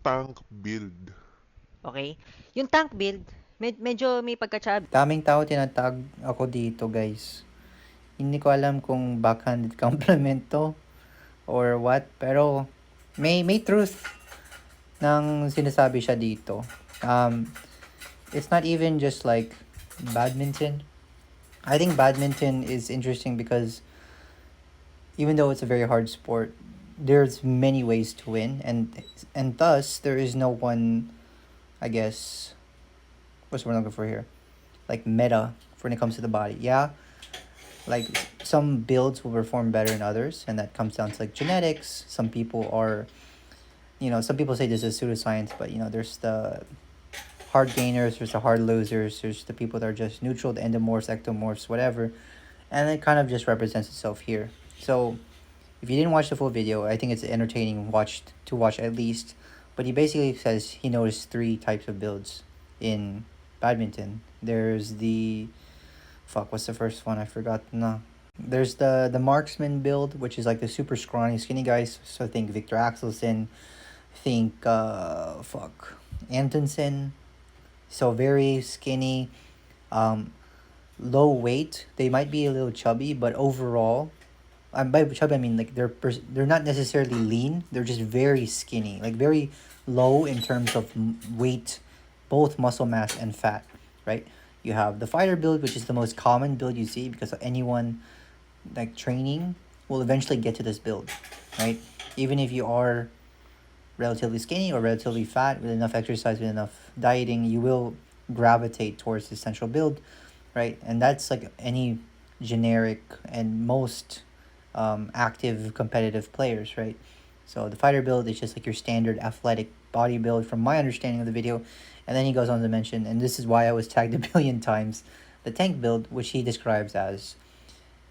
tank build. Okay? Yung tank build, medyo may pagka-chubby. Daming tao tinatag ako dito, guys. Hindi ko alam kung backhanded compliment to or what, pero may truth ng sinasabi siya dito. It's not even just like badminton. I think badminton is interesting because even though it's a very hard sport, there's many ways to win, and thus there is no one, I guess, what's the word I'm looking for here, like meta when it comes to the body. Yeah, like some builds will perform better than others, and that comes down to like genetics. Some people are, some people say this is pseudoscience, but there's the hard gainers, there's the hard losers, there's the people that are just neutral, the endomorphs, ectomorphs, whatever, and it kind of just represents itself here. So if you didn't watch the full video, I think it's entertaining to watch at least. But he basically says he noticed three types of builds in badminton. There's the what's the first one? I forgot. No. There's the marksman build, which is like the super scrawny, skinny guys. So think Victor Axelsen, think Antonsen. So very skinny, low weight. They might be a little chubby, but overall, by chubby I mean like they're not necessarily lean. They're just very skinny, like very low in terms of weight, both muscle mass and fat. Right. You have the fighter build, which is the most common build you see because anyone like training will eventually get to this build, right? Even if you are relatively skinny or relatively fat with enough exercise, with enough dieting, you will gravitate towards the central build, right? And that's like any generic and most active competitive players, right? So the fighter build is just like your standard athletic body build from my understanding of the video. And then he goes on to mention, and this is why I was tagged a billion times, the tank build, which he describes as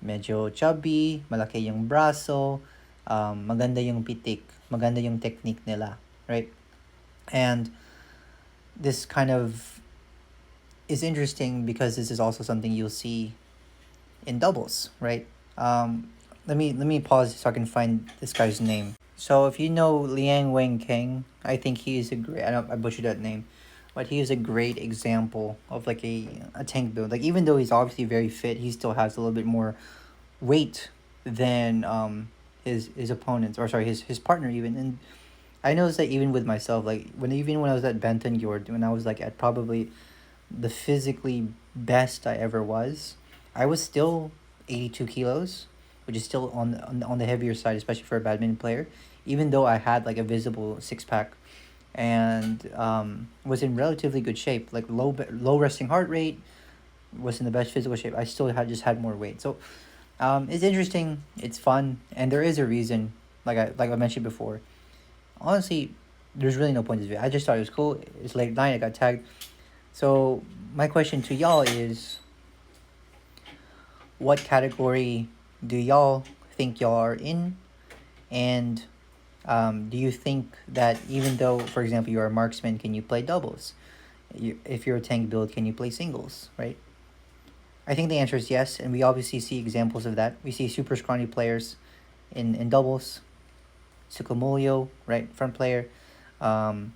medyo chubby, malaki yung braso, maganda yung pitik, maganda yung technique nila, right? And this kind of is interesting because this is also something you'll see in doubles, right? Let me pause so I can find this guy's name. So if you know Liang Weng Keng, I think he is a great. I butchered that name, but he is a great example of like a tank build. Like even though he's obviously very fit, he still has a little bit more weight than his opponents, or sorry, his partner even. And I noticed that even with myself, like when I was at Benton Yord, when I was like at probably the physically best I ever was, I was still 82 kilos, which is still on the heavier side, especially for a badminton player. Even though I had like a visible six pack, and was in relatively good shape, like low resting heart rate, was in the best physical shape. I still had more weight. So it's interesting, it's fun, and there is a reason. Like I mentioned before. Honestly, there's really no point in this video. I just thought it was cool. It's late night. I got tagged. So my question to y'all is, what category do y'all think y'all are in, and do you think that even though, for example, you're a marksman, can you play doubles? If you're a tank build, can you play singles? Right. I think the answer is yes, and we obviously see examples of that. We see super scrawny players in doubles. Sukamulio, right, front player. Um,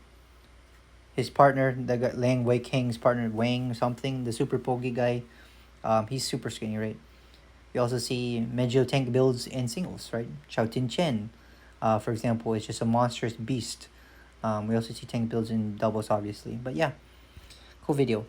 his partner, Lang Wei King's partner, Wang something, the super pokey guy. He's super skinny, right? We also see medyo tank builds in singles, right? Chao Tin Chen, for example, is just a monstrous beast. We also see tank builds in doubles, obviously. But yeah, cool video.